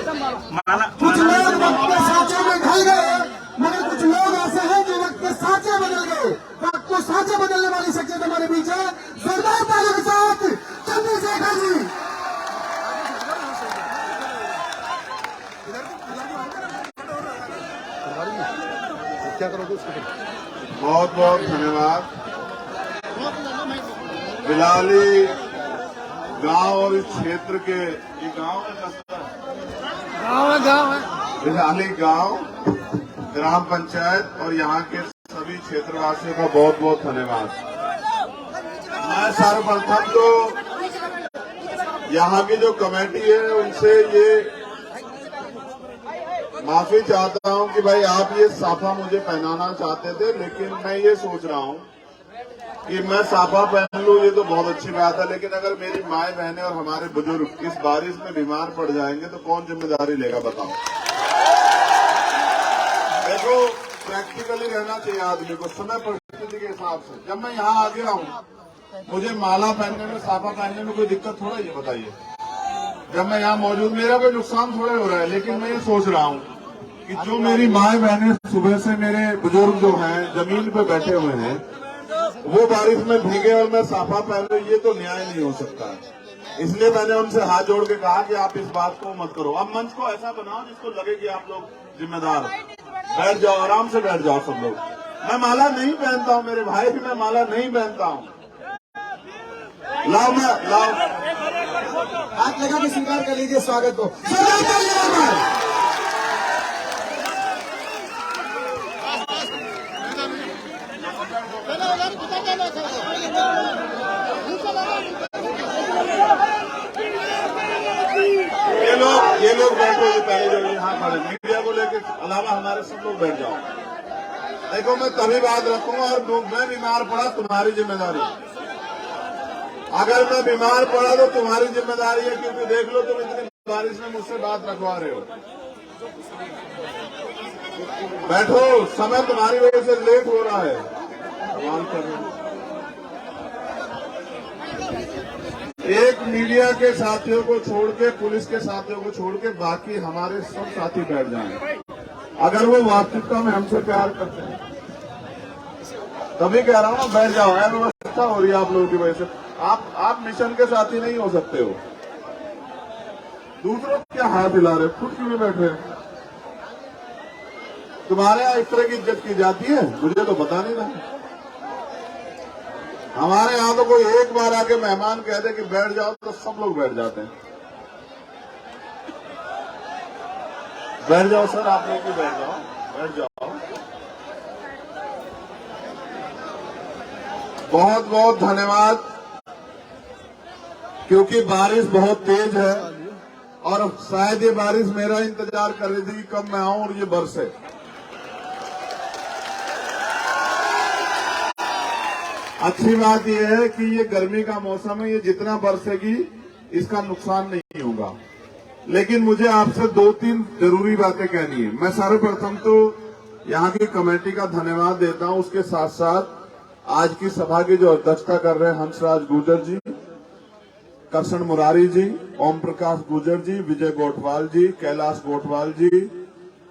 कुछ लोग वक्त के साँचे में ढल गए, मगर कुछ लोग ऐसे हैं जो वक्त के साँचे बदल गए। वक्त को साँचे बदलने वाली शख्सियत हमारे बीच है। जोरदार तालियों के साथ चंद्रशेखर जी। क्या करोगे उसके? बहुत बहुत धन्यवाद। बिलाली गांव और इस क्षेत्र के, ये गांव है बिलाली गांव, ग्राम पंचायत और यहाँ के सभी क्षेत्रवासियों का बहुत बहुत धन्यवाद। मैं सर्वप्रथम तो यहाँ की जो कमेटी है उनसे ये माफी चाहता हूं कि भाई आप ये साफा मुझे पहनाना चाहते थे, लेकिन मैं ये सोच रहा हूं कि मैं साफा पहन लूं, ये तो बहुत अच्छी बात है, लेकिन अगर मेरी माए बहनें और हमारे बुजुर्ग इस बारिश में बीमार पड़ जाएंगे तो कौन जिम्मेदारी लेगा बताओ। देखो, प्रैक्टिकली रहना चाहिए आदमी को समय परिस्थिति के हिसाब से। जब मैं यहाँ आ गया हूँ, मुझे माला पहनने में, साफा पहनने में कोई दिक्कत थोड़ा ही है बताइए। जब मैं यहाँ मौजूद, मेरा कोई नुकसान थोड़ा हो रहा है, लेकिन मैं ये सोच रहा हूँ कि जो मेरी माए बहनें सुबह से, मेरे बुजुर्ग जो हैं जमीन पे बैठे हुए हैं, वो बारिश में भीगे और मैं साफा पहन लूं, ये तो न्याय नहीं हो सकता है। इसलिए मैंने उनसे हाथ जोड़ के कहा कि आप इस बात को मत करो। अब मंच को ऐसा बनाओ जिसको लगे कि आप लोग जिम्मेदार, बैठ जाओ, आराम से बैठ जाओ सब लोग। मैं माला नहीं पहनता हूँ मेरे भाई, मैं माला नहीं पहनता हूँ। लाओ हाथ लगा के स्वीकार कर लीजिए स्वागत को। ये लोग बैठो, ये पहले जो यहाँ खड़े, मीडिया को लेकर अलावा हमारे सब लोग बैठ जाओ। देखो, मैं तभी बात रखूंगा और मैं बीमार पड़ा तुम्हारी जिम्मेदारी। अगर मैं बीमार पड़ा तो तुम्हारी जिम्मेदारी है, क्योंकि देख लो तुम इतनी बारिश में मुझसे बात रखवा रहे हो। बैठो, समय तुम्हारी वजह से लेट हो रहा है। सवाल कर रहे हो। एक मीडिया के साथियों को छोड़ के, पुलिस के साथियों को छोड़ के बाकी हमारे सब साथी बैठ जाएं। अगर वो वास्तविकता में हमसे प्यार करते हैं तभी कह रहा हूँ बैठ जाओ। व्यवस्था हो रही है आप लोगों की वजह से। आप मिशन के साथी नहीं हो सकते हो। दूसरों को क्या हाथ हिला रहे, खुद क्यों नहीं बैठ रहे? तुम्हारे यहाँ इस तरह की इज्जत की जाती है, मुझे तो पता नहीं था। हमारे यहाँ तो कोई एक बार आके मेहमान कह दे कि बैठ जाओ तो सब लोग बैठ जाते हैं। बैठ जाओ सर, आप लोग भी बैठ जाओ, बैठ जाओ। बहुत बहुत धन्यवाद, क्योंकि बारिश बहुत तेज है और शायद ये बारिश मेरा इंतजार कर रही थी कि कब मैं आऊं और ये बरसे। अच्छी बात यह है कि ये गर्मी का मौसम है, ये जितना बरसेगी इसका नुकसान नहीं होगा। लेकिन मुझे आपसे 2-3 जरूरी बातें कहनी है। मैं सर्वप्रथम तो यहाँ की कमेटी का धन्यवाद देता हूँ। उसके साथ साथ आज की सभा की जो अध्यक्षता कर रहे हैं हंसराज गुर्जर जी, कृष्ण मुरारी जी, ओम प्रकाश गुर्जर जी, विजय गोठवाल जी, कैलाश गोठवाल जी,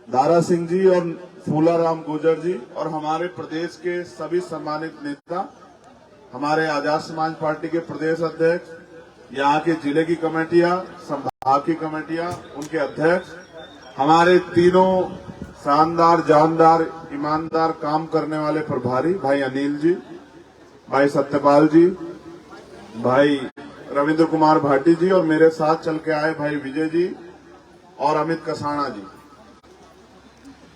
दारा सिंह जी और फूलाराम गुर्जर जी, और हमारे प्रदेश के सभी सम्मानित नेता, हमारे आजाद समाज पार्टी के प्रदेश अध्यक्ष, यहाँ के जिले की कमेटियां, संभाग की कमेटियां, उनके अध्यक्ष, हमारे तीनों शानदार, जानदार, ईमानदार काम करने वाले प्रभारी भाई अनिल जी, भाई सत्यपाल जी, भाई रविंद्र कुमार भाटी जी, और मेरे साथ चल के आए भाई विजय जी और अमित कसाना जी।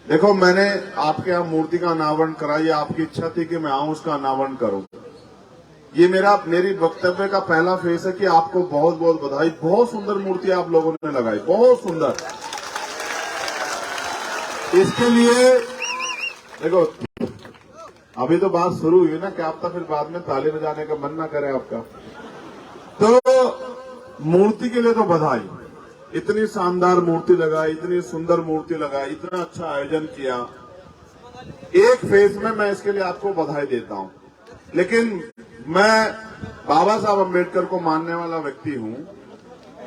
देखो, मैंने आपके यहाँ मूर्ति का अनावरण करा, ये आपकी इच्छा थी कि मैं आऊं उसका अनावरण करूं। ये मेरी वक्तव्य का पहला फेस है कि आपको बहुत बहुत बधाई। बहुत सुंदर मूर्ति आप लोगों ने लगाई, बहुत सुंदर। इसके लिए देखो, अभी तो बात शुरू हुई ना, क्या आपका फिर बाद में ताली बजाने का मन ना करे आपका। तो मूर्ति के लिए तो बधाई। इतनी शानदार मूर्ति लगाई, इतनी सुंदर मूर्ति लगाई, इतना अच्छा आयोजन किया। एक फेज में मैं इसके लिए आपको बधाई देता हूं। लेकिन मैं बाबा साहब अम्बेडकर को मानने वाला व्यक्ति हूं,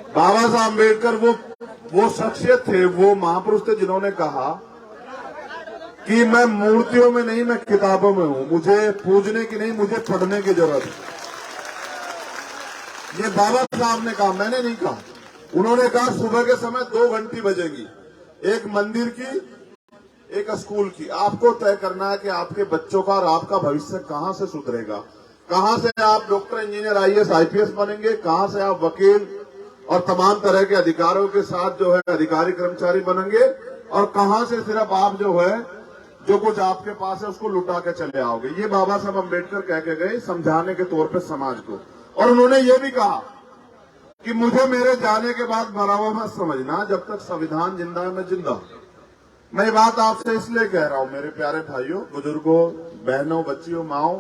बाबा साहब अम्बेडकर वो शख्सियत थे, वो महापुरुष थे जिन्होंने कहा कि मैं मूर्तियों में नहीं, मैं किताबों में हूं, मुझे पूजने की नहीं, मुझे पढ़ने की जरूरत है। ये बाबा साहब ने कहा, मैंने नहीं कहा। उन्होंने कहा सुबह के समय 2 घंटी बजेगी, एक मंदिर की, एक स्कूल की। आपको तय करना है कि आपके बच्चों का और आपका भविष्य कहां से सुधरेगा, कहां से आप डॉक्टर, इंजीनियर, आईएएस, आईपीएस बनेंगे, कहां से आप वकील और तमाम तरह के अधिकारों के साथ जो है अधिकारी कर्मचारी बनेंगे, और कहां से सिर्फ आप जो है जो कुछ आपके पास है उसको लुटा के चले आओगे। ये बाबा साहब अम्बेडकर कह के गए समझाने के तौर पे समाज को। और उन्होंने ये भी कहा कि मुझे मेरे जाने के बाद मरा हुआ मत समझना, जब तक संविधान जिंदा है मैं जिंदा हूं। मैं ये बात आपसे इसलिए कह रहा हूं मेरे प्यारे भाइयों, बुजुर्गों, बहनों, बच्चियों, माओ,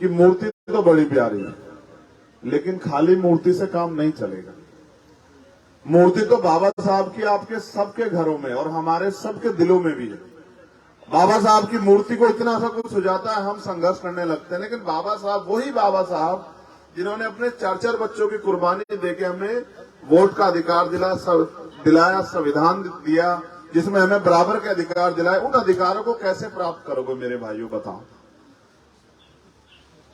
कि मूर्ति तो बड़ी प्यारी है, लेकिन खाली मूर्ति से काम नहीं चलेगा। मूर्ति तो बाबा साहब की आपके सबके घरों में और हमारे सबके दिलों में भी है। बाबा साहब की मूर्ति को इतना सा कुछ हो जाता है, हम संघर्ष करने लगते हैं, लेकिन बाबा साहब वही बाबा साहब जिन्होंने अपने 4-4 बच्चों की कुर्बानी देके हमें वोट का अधिकार दिलाया, संविधान दिया जिसमें हमें बराबर के अधिकार दिलाए, उन अधिकारों को कैसे प्राप्त करोगे मेरे भाइयों, बताओ।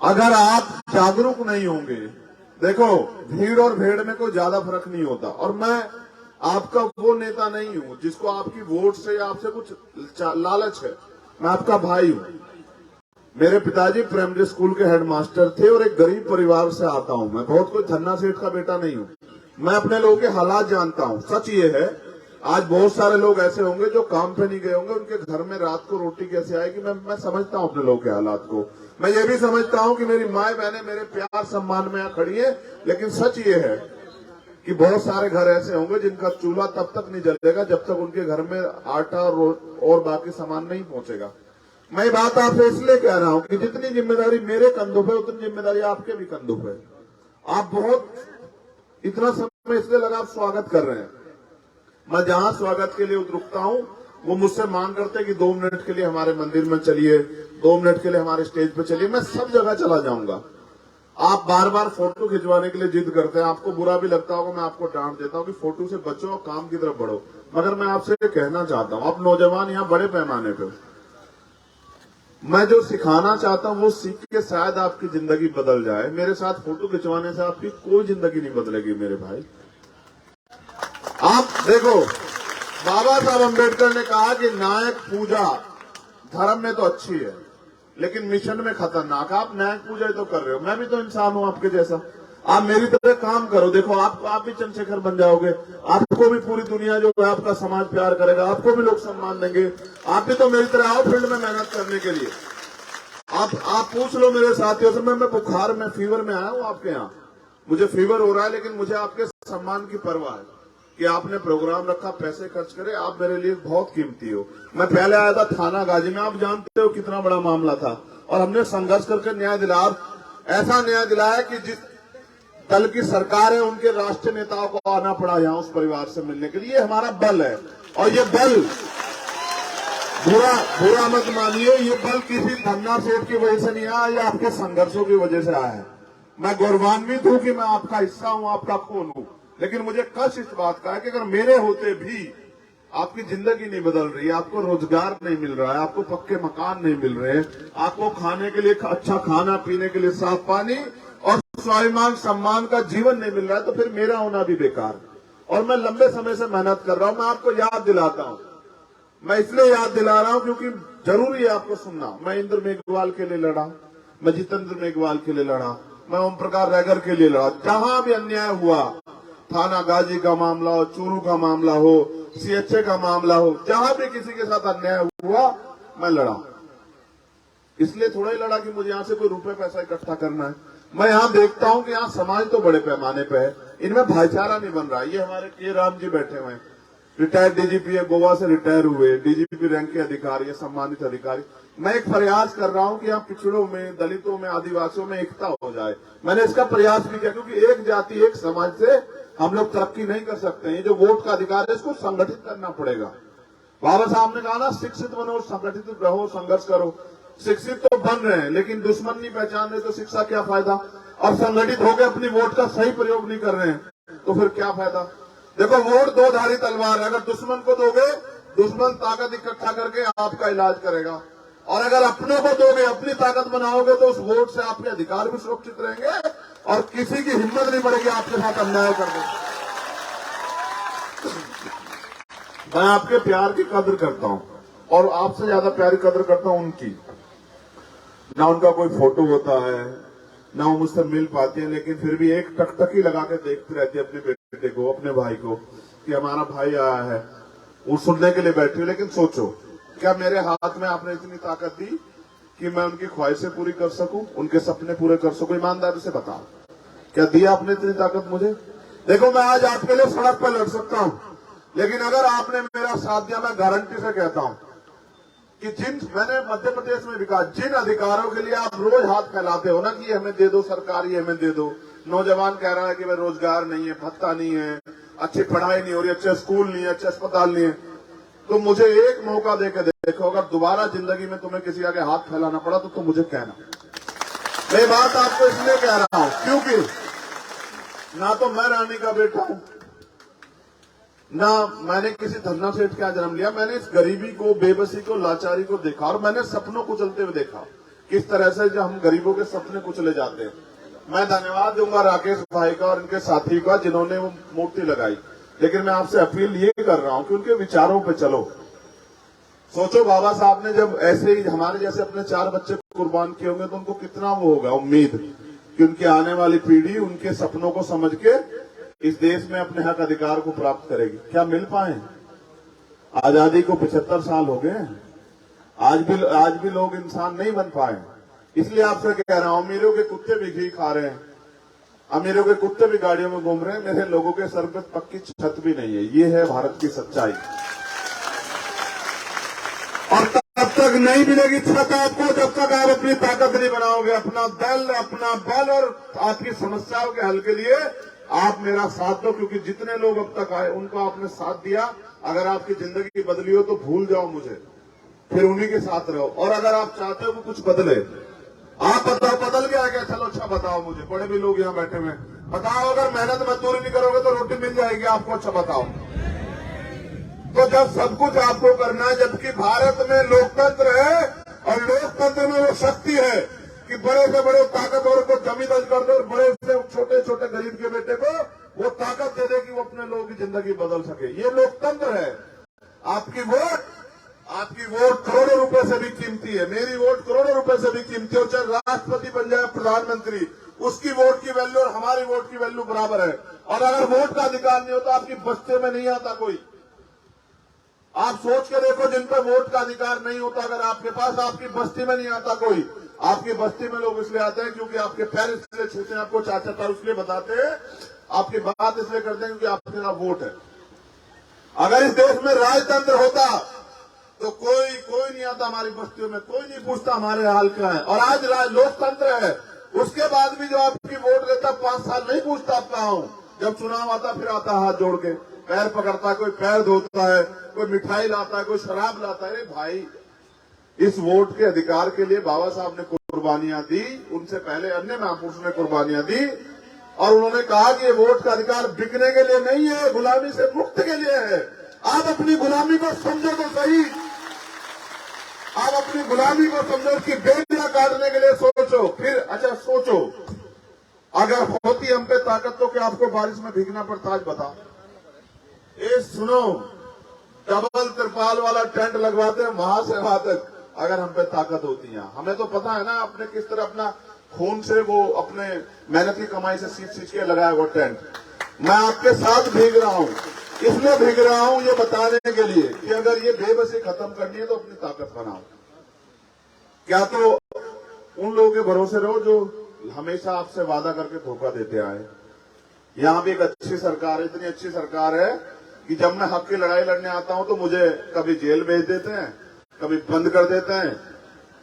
अगर आप जागरूक नहीं होंगे, देखो भीड़ और भेड़ में कोई ज्यादा फर्क नहीं होता, और मैं आपका वो नेता नहीं हूं जिसको आपकी वोट से या आपसे कुछ लालच है। मैं आपका भाई हूं। मेरे पिताजी प्राइमरी स्कूल के हेडमास्टर थे और एक गरीब परिवार से आता हूं। मैं बहुत कोई धन्ना सेठ का बेटा नहीं हूं। मैं अपने लोगों के हालात जानता हूं। सच ये है, आज बहुत सारे लोग ऐसे होंगे जो काम पे नहीं गए होंगे, उनके घर में रात को रोटी कैसे आएगी, मैं समझता हूं अपने लोगों के हालात को। मैं ये भी समझता हूं कि मेरी माए बहनें मेरे प्यार सम्मान में यहां खड़ी है, लेकिन सच ये है कि बहुत सारे घर ऐसे होंगे जिनका चूल्हा तब तक नहीं जलेगा जब तक उनके घर में आटा और बाकी सामान नहीं पहुंचेगा। मैं ये बात आपसे इसलिए कह रहा हूं कि जितनी जिम्मेदारी मेरे कंधों पे उतनी जिम्मेदारी आपके भी कंधों पे। आप बहुत इतना समय इसलिए लगा आप स्वागत कर रहे हैं। मैं जहां स्वागत के लिए रुकता हूं वो मुझसे मांग करते हैं कि 2 मिनट के लिए हमारे मंदिर में चलिए, 2 मिनट के लिए हमारे स्टेज पे चलिए। मैं सब जगह चला जाऊंगा। आप बार बार फोटो खिंचवाने के लिए जिद करते हैं, आपको बुरा भी लगता होगा, मैं आपको डांट देता हूं कि फोटो से बचो और काम की तरफ बढ़ो। मगर मैं आपसे कहना चाहता हूं, आप नौजवान यहाँ बड़े पैमाने पे, मैं जो सिखाना चाहता हूं वो सीख के शायद आपकी जिंदगी बदल जाए। मेरे साथ फोटो खिंचवाने से आपकी कोई जिंदगी नहीं बदलेगी मेरे भाई। आप देखो, बाबा साहब अम्बेडकर ने कहा कि नायक पूजा धर्म में तो अच्छी है लेकिन मिशन में खतरनाक। आप नायक पूजा ही तो कर रहे हो, मैं भी तो इंसान हूं आपके जैसा। आप मेरी तरह काम करो, देखो आप भी चंद्रशेखर बन जाओगे, आपको भी पूरी दुनिया जो है आपका समाज प्यार करेगा, आपको भी लोग सम्मान देंगे। आप भी तो मेरी तरह आओ फील्ड में मेहनत करने के लिए। आप पूछ लो मेरे साथियों से, मैं बुखार में, फीवर में आया हूं आपके यहाँ, मुझे फीवर हो रहा है, लेकिन मुझे आपके सम्मान की परवाह है कि आपने प्रोग्राम रखा, पैसे खर्च करे, आप मेरे लिए बहुत कीमती हो। मैं पहले आया था थाना गाजी में, आप जानते हो कितना बड़ा मामला था, और हमने संघर्ष करके न्याय दिलाया। ऐसा न्याय दिलाया कि जिस दल की सरकार है उनके राष्ट्रीय नेताओं को आना पड़ा यहाँ उस परिवार से मिलने के लिए। हमारा बल है, और ये बल बुरा मत मानिए, ये बल किसी धन्ना सेठ की वजह से नहीं आया, ये आपके संघर्षों की वजह से आया है। मैं गौरवान्वित हूं कि मैं आपका हिस्सा हूं, आपका खून हूं, लेकिन मुझे कष्ट इस बात का है कि अगर मेरे होते भी आपकी जिंदगी नहीं बदल रही, आपको रोजगार नहीं मिल रहा है, आपको पक्के मकान नहीं मिल रहे, आपको खाने के लिए अच्छा खाना, पीने के लिए साफ पानी और स्वाभिमान सम्मान का जीवन नहीं मिल रहा है, तो फिर मेरा होना भी बेकार है। और मैं लंबे समय से मेहनत कर रहा हूं। मैं आपको याद दिलाता हूं, मैं इसलिए याद दिला रहा हूं क्योंकि जरूरी है आपको सुनना। मैं इंद्र मेघवाल के लिए लड़ा, मैं जितेंद्र मेघवाल के लिए लड़ा, मैं ओम प्रकाश रैगर के लिए लड़ा। जहां भी अन्याय हुआ, थाना गाजी का मामला हो, चूरू का मामला हो, सीएचए का मामला हो, जहां भी किसी के साथ अन्याय हुआ मैं लड़ा। इसलिए थोड़ा ही लड़ा कि मुझे यहां से कोई रुपए पैसा इकट्ठा करना है। मैं यहां देखता हूं कि यहां समाज तो बड़े पैमाने पे है, इनमें भाईचारा नहीं बन रहा। ये हमारे के राम जी बैठे हुए हैं, रिटायर्ड डीजीपी है, गोवा से रिटायर हुए, डीजीपी रैंक के अधिकारी है, सम्मानित अधिकारी। मैं एक प्रयास कर रहा हूं कि यहाँ पिछड़ों में, दलितों में, आदिवासियों में एकता हो जाए। मैंने इसका प्रयास भी किया, क्योंकि एक जाति एक समाज से हम लोग तरक्की नहीं कर सकते हैं। ये जो वोट का अधिकार है इसको संगठित करना पड़ेगा। बाबा साहब ने कहा ना, शिक्षित बनो, संगठित रहो, संघर्ष करो। शिक्षित तो बन रहे हैं लेकिन दुश्मन नहीं पहचान रहे, तो शिक्षा क्या फायदा। और संगठित होकर अपनी वोट का सही प्रयोग नहीं कर रहे हैं तो फिर क्या फायदा। देखो, वोट दो धारी तलवार है। अगर दुश्मन को दोगे, दुश्मन ताकत इकट्ठा करके आपका इलाज करेगा, और अगर अपनों को दोगे, अपनी ताकत बनाओगे, तो उस वोट से आपके अधिकार भी सुरक्षित रहेंगे और किसी की हिम्मत नहीं पड़ेगी आपके साथ अन्याय करने। मैं आपके प्यार की कदर करता हूं, और आपसे ज्यादा प्यारी कदर करता हूं उनकी। ना उनका कोई फोटो होता है, ना वो मुझसे मिल पाती है, लेकिन फिर भी एक टकटकी लगा के देखती रहती है अपने बेटे को, अपने भाई को, कि हमारा भाई आया है। वो सुनने के लिए बैठी है। लेकिन सोचो, क्या मेरे हाथ में आपने इतनी ताकत दी कि मैं उनकी ख्वाहिशें पूरी कर सकूं, उनके सपने पूरे कर सकूं? ईमानदारी से बताओ, क्या दिया आपने इतनी ताकत मुझे? देखो, मैं आज आपके लिए सड़क पर लड़ सकता हूं, लेकिन अगर आपने मेरा साथ दिया, मैं गारंटी से कहता हूं कि मैंने मध्य प्रदेश में विकास, जिन अधिकारों के लिए आप रोज हाथ फैलाते हो ना कि ये हमें दे दो सरकार, ये हमें दे दो। नौजवान कह रहा है कि भाई रोजगार नहीं है, भत्ता नहीं है, अच्छी पढ़ाई नहीं हो रही, अच्छे स्कूल नहीं है, अच्छे अस्पताल नहीं है, तो मुझे एक मौका देकर देखो, अगर दोबारा जिंदगी में तुम्हें किसी आगे हाथ फैलाना पड़ा तो मुझे कहना। मैं बात आपको इसलिए कह रहा हूं क्योंकि ना तो मैं रानी का बेटा हूं, ना मैंने किसी धन्ना सेठ का जन्म लिया। मैंने इस गरीबी को, बेबसी को, लाचारी को देखा, और मैंने सपनों को चलते हुए देखा किस तरह से जो हम गरीबों के सपने कुचले जाते हैं। मैं धन्यवाद दूंगा राकेश भाई का और इनके साथी का जिन्होंने वो मूर्ति लगाई, लेकिन मैं आपसे अपील ये कर रहा हूं कि उनके विचारों पे चलो। सोचो, बाबा साहब ने जब ऐसे ही हमारे जैसे अपने 4 बच्चे कुर्बान किए होंगे तो उनको कितना वो होगा उम्मीद कि उनकी आने वाली पीढ़ी उनके सपनों को समझ के इस देश में अपने हक अधिकार को प्राप्त करेगी। क्या मिल पाए? आजादी को 75 साल हो गए, आज भी लोग इंसान नहीं बन पाए। इसलिए आपसे कह रहा हूं, अमीरों के कुत्ते भी घी खा रहे हैं, अमीरों के कुत्ते भी गाड़ियों में घूम रहे हैं, मेरे लोगों के सर पे पक्की छत भी नहीं है। ये है भारत की सच्चाई। और तब तक नहीं मिलेगी छत आपको जब तक आप अपनी ताकत नहीं बनाओगे, अपना दल, अपना बल, और आपकी समस्याओं के हल के लिए आप मेरा साथ दो। क्योंकि जितने लोग अब तक आए उनको आपने साथ दिया। अगर आपकी जिंदगी बदली हो तो भूल जाओ मुझे, फिर उन्हीं के साथ रहो। और अगर आप चाहते हो कि कुछ बदले, आप बताओ बदल गया क्या? चलो अच्छा बताओ मुझे, बड़े भी लोग यहाँ बैठे हुए, बताओ अगर मेहनत मजदूरी नहीं करोगे तो रोटी मिल जाएगी आपको? अच्छा बताओ। तो जब सब कुछ आपको करना है, जबकि भारत में लोकतंत्र है, और लोकतंत्र में वो शक्ति है कि बड़े से बड़े ताकतवर को जमी दर्ज कर दो, और बड़े से छोटे छोटे गरीब के बेटे को वो ताकत दे दे कि वो अपने लोगों की जिंदगी बदल सके। ये लोकतंत्र है। आपकी वोट करोड़ों रुपए से भी कीमती है, मेरी वोट करोड़ों रुपए से भी कीमती है। चाहे राष्ट्रपति बन जाए, प्रधानमंत्री, उसकी वोट की वैल्यू और हमारी वोट की वैल्यू बराबर है। और अगर वोट का अधिकार नहीं होता, आपकी बस्ती में नहीं आता कोई। आप सोच के देखो, जिन पर वोट का अधिकार नहीं होता, अगर आपके पास, आपकी बस्ती में नहीं आता कोई। आपकी बस्ती में लोग इसलिए आते हैं क्योंकि आपके पैर इसलिए छूते हैं, आपको चाचा ताऊ इसलिए बताते हैं, आपकी बात इसलिए करते हैं क्योंकि आपके पास वोट है। अगर इस देश में राजतंत्र होता तो कोई नहीं आता हमारी बस्तियों में, कोई नहीं पूछता हमारे हाल क्या है। और आज लोकतंत्र है, उसके बाद भी जो आपकी वोट देता 5 साल नहीं पूछता आप कहाँ हो। जब चुनाव आता फिर आता हाथ जोड़ के, पैर पकड़ता है, कोई पैर धोता है, कोई मिठाई लाता है, कोई शराब लाता है। भाई, इस वोट के अधिकार के लिए बाबा साहब ने कुर्बानियां दी, उनसे पहले अन्य महापुरुषों ने कुर्बानियां दी, और उन्होंने कहा कि ये वोट का अधिकार बिकने के लिए नहीं है, गुलामी से मुक्त के लिए है। आप अपनी गुलामी को समझो तो सही, आप अपनी गुलामी को समझो, उसकी बेड़ियां काटने के लिए सोचो। फिर अच्छा सोचो, अगर होती हम पे ताकत तो क्या आपको बारिश में भीगना पड़ता? आज बता। ये सुनो, डबल तिरपाल वाला टेंट लगवाते हैं वहां से वहां तक, अगर हम पे ताकत होती है। हमें तो पता है ना आपने किस तरह अपना खून से, वो अपने मेहनत की कमाई से सींच के लगाया वो टेंट। मैं आपके साथ भीग रहा हूं, इसलिए भीग रहा हूं ये बताने के लिए कि अगर ये बेबसी खत्म करनी है तो अपनी ताकत बनाओ। क्या तो उन लोगों के भरोसे रहो जो हमेशा आपसे वादा करके धोखा देते आए। यहां भी एक अच्छी सरकार है, इतनी अच्छी सरकार है कि जब मैं हक की लड़ाई लड़ने आता हूं तो मुझे कभी जेल भेज देते हैं, कभी बंद कर देते हैं,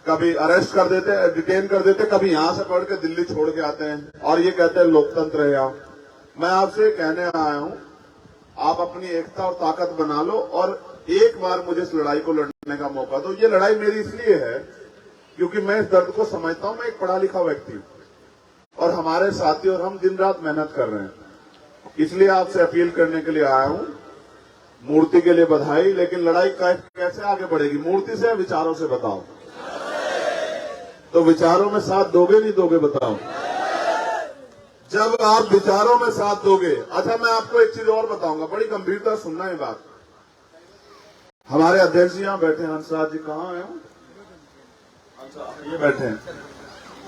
कभी अरेस्ट कर देते हैं, डिटेन कर देते हैं, कभी यहां से पढ़ के दिल्ली छोड़ के आते हैं, और ये कहते हैं लोकतंत्र है यहाँ। मैं आपसे कहने आया हूं, आप अपनी एकता और ताकत बना लो, और एक बार मुझे इस लड़ाई को लड़ने का मौका दो। ये लड़ाई मेरी इसलिए है क्योंकि मैं इस दर्द को समझता हूं। मैं एक पढ़ा लिखा व्यक्ति हूं, और हमारे साथी और हम दिन रात मेहनत कर रहे हैं। इसलिए आपसे अपील करने के लिए आया हूं। मूर्ति के लिए बधाई, लेकिन लड़ाई कैसे आगे बढ़ेगी? मूर्ति से या विचारों से? बताओ। तो विचारों में साथ दोगे नहीं दोगे? बताओ। जब आप विचारों में साथ दोगे। अच्छा, मैं आपको एक चीज और बताऊंगा, बड़ी गंभीरता सुनना ये बात। हमारे अध्यक्ष जी यहां बैठे हैं, हंसराज जी कहाँ हैं? अच्छा, ये बैठे हैं,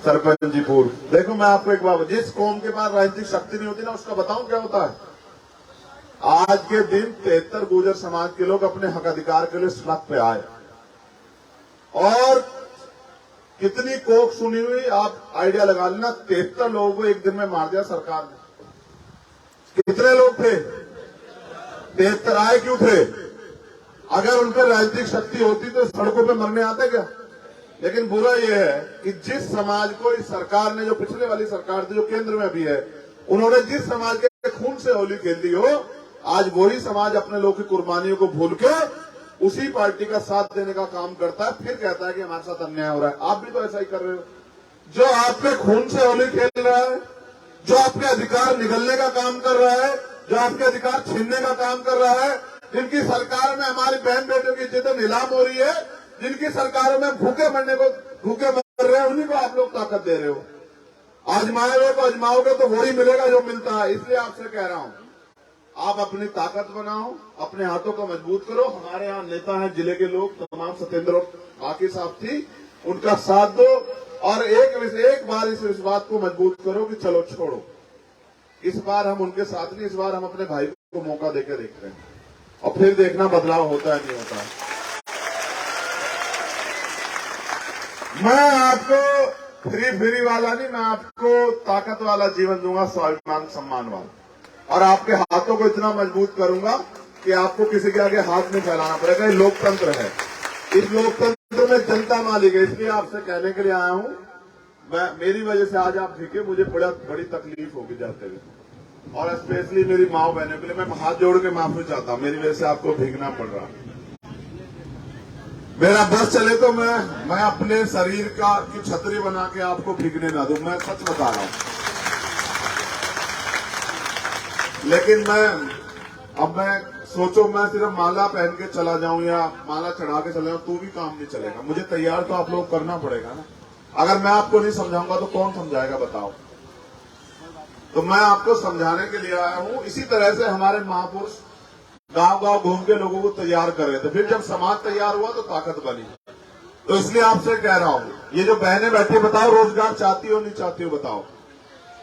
सरपंच जी पूर्व। देखो, मैं आपको एक बात, जिस कौम के पास राजनीतिक शक्ति नहीं होती ना, उसका बताऊं क्या होता है? आज के दिन 73 गुर्जर समाज के लोग अपने हक अधिकार के लिए सड़क पे आए, और कितनी कोख सुनी हुई, आप आइडिया लगा लेना। 73 लोगों को एक दिन में मार दिया सरकार ने। कितने लोग थे? 73। आए क्यों थे? अगर उन पर राजनीतिक शक्ति होती तो सड़कों पे मरने आते क्या? लेकिन बुरा यह है कि जिस समाज को इस सरकार ने, जो पिछले वाली सरकार थी, जो केंद्र में भी है, उन्होंने जिस समाज के खून से होली खेल दी हो, आज वही समाज अपने लोगों की कुर्बानियों को भूल के उसी पार्टी का साथ देने का काम करता है, फिर कहता है कि हमारे साथ अन्याय हो रहा है। आप भी तो ऐसा ही कर रहे हो। जो आपके खून से होली खेल रहा है, जो आपके अधिकार निगलने का काम कर रहा है, जो आपके अधिकार छीनने का काम कर रहा है, जिनकी सरकार में हमारी बहन बेटियों की इज्जतें नीलाम हो रही है, जिनकी सरकारों में भूखे मर रहे हैं, उन्हीं को आप लोग ताकत दे रहे हो। आजमाए हुए को आजमाओगे तो वही मिलेगा जो मिलता है। इसलिए आपसे कह रहा हूं, आप अपनी ताकत बनाओ, अपने हाथों को मजबूत करो। हमारे यहाँ नेता हैं, जिले के लोग तमाम, सत्येंद्र बाकी साहब थी, उनका साथ दो, और एक बार इस बात को मजबूत करो कि चलो छोड़ो, इस बार हम उनके साथ नहीं, इस बार हम अपने भाई को मौका देकर देख रहे हैं, और फिर देखना बदलाव होता है नहीं होता है। मैं आपको फ्री वाला नहीं, मैं आपको ताकत वाला जीवन दूंगा, स्वाभिमान सम्मान वाला, और आपके हाथों को इतना मजबूत करूंगा कि आपको किसी के आगे हाथ नहीं फैलाना पड़ेगा। ये लोकतंत्र है, इस लोकतंत्र में जनता मालिक है। इसलिए आपसे कहने के लिए आया हूं, मेरी वजह से आज आप भीगे, मुझे बड़ी तकलीफ होगी जाते हुए, और स्पेशली मेरी माँ बहनों के लिए मैं हाथ जोड़ के माफी चाहता हूं, मेरी वजह से आपको भीगना पड़ रहा है। मेरा बस चले तो मैं अपने शरीर की छतरी बना के आपको भीगने ना दूं, मैं सच बता रहा हूं। लेकिन मैं सोचो, मैं सिर्फ माला पहन के चला जाऊं या माला चढ़ा के चला जाऊं, तो भी काम नहीं चलेगा। मुझे तैयार तो आप लोग करना पड़ेगा ना। अगर मैं आपको नहीं समझाऊंगा तो कौन समझाएगा? बताओ। तो मैं आपको समझाने के लिए आया हूं। इसी तरह से हमारे महापुरुष गांव घूम के लोगों को तैयार कर रहे थे, फिर जब समाज तैयार हुआ तो ताकत बनी। तो इसलिए आपसे कह रहा हूं, ये जो बहनें बैठी, बताओ रोजगार चाहती हो नहीं चाहती हो? बताओ।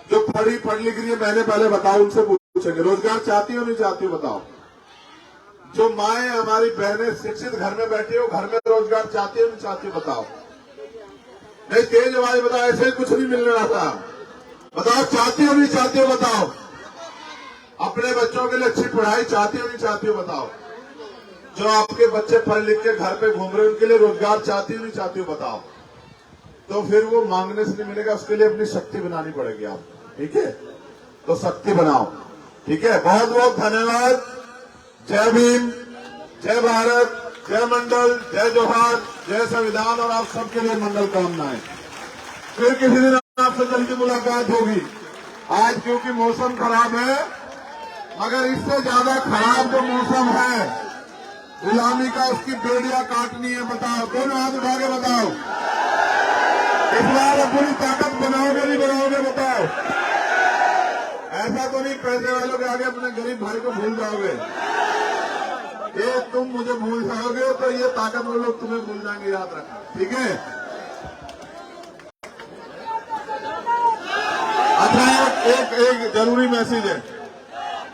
जो पढ़ लिख रही है बहनें, पहले बताओ, उनसे पूछेंगे रोजगार चाहती हो नहीं चाहती हो? बताओ। जो माएं हमारी बहनें शिक्षित घर में बैठी हो, घर में रोजगार चाहती हो नहीं चाहती हो? बताओ। नहीं, तेज आवाज बताओ, ऐसे ही कुछ नहीं मिलने वाला। बताओ, चाहती हो नहीं चाहती हो? बताओ। अपने बच्चों के लिए अच्छी पढ़ाई चाहती हो नहीं चाहती हो? बताओ। जो आपके बच्चे पढ़ लिख के घर पे घूम रहे हैं, उनके लिए रोजगार चाहती हो नहीं चाहती हो? बताओ। तो फिर वो मांगने से नहीं मिलेगा, उसके लिए अपनी शक्ति बनानी पड़ेगी आपको, ठीक है? तो शक्ति बनाओ, ठीक है? बहुत बहुत धन्यवाद। जय भीम, जय भारत, जय मंडल, जय जोहार, जय संविधान, और आप सबके लिए मंगल कामनाएं। फिर किसी दिन आपसे जल्दी मुलाकात होगी। आज क्योंकि मौसम खराब है, मगर इससे ज्यादा खराब जो मौसम है गुलामी का, उसकी बेड़ियां काटनी है। बताओ, दोनों हाथ उठा के बताओ, इस बार पूरी ताकत बनाओगे नहीं बनाओगे? बताओ। ऐसा तो नहीं पैसे वालों के आगे अपने गरीब भाई को भूल जाओगे। ये तुम मुझे भूल जाओगे तो ये ताकतवर लोग तुम्हें भूल जाएंगे, याद रखना, ठीक है? अच्छा, एक जरूरी मैसेज है।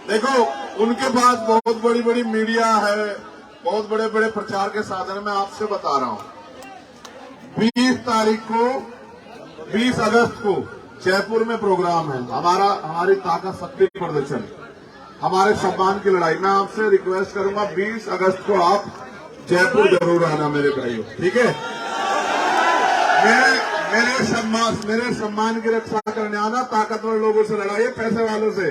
देखो, उनके पास बहुत बड़ी बड़ी मीडिया है, बहुत बड़े बड़े प्रचार के साधन है। मैं आपसे बता रहा हूं, 20 अगस्त को जयपुर में प्रोग्राम है हमारी ताकत शक्ति प्रदर्शन, हमारे सम्मान की लड़ाई। मैं आपसे रिक्वेस्ट करूंगा, 20 अगस्त को आप जयपुर जरूर आना मेरे भाइयों, ठीक है? मेरे सम्मान की रक्षा करने आना। ताकतवर लोगों से लड़ाई है, पैसे वालों से,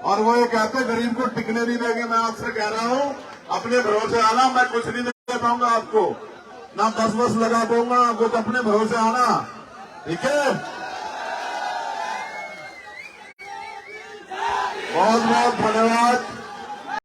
और वो ये कहते हैं गरीब को टिकने नहीं देंगे। मैं आपसे कह रहा हूं, अपने भरोसे आना। मैं कुछ नहीं दे पाऊंगा आपको, ना बस लगा पाऊंगा आपको, तो अपने भरोसे आना, ठीक है? बहुत बहुत धन्यवाद।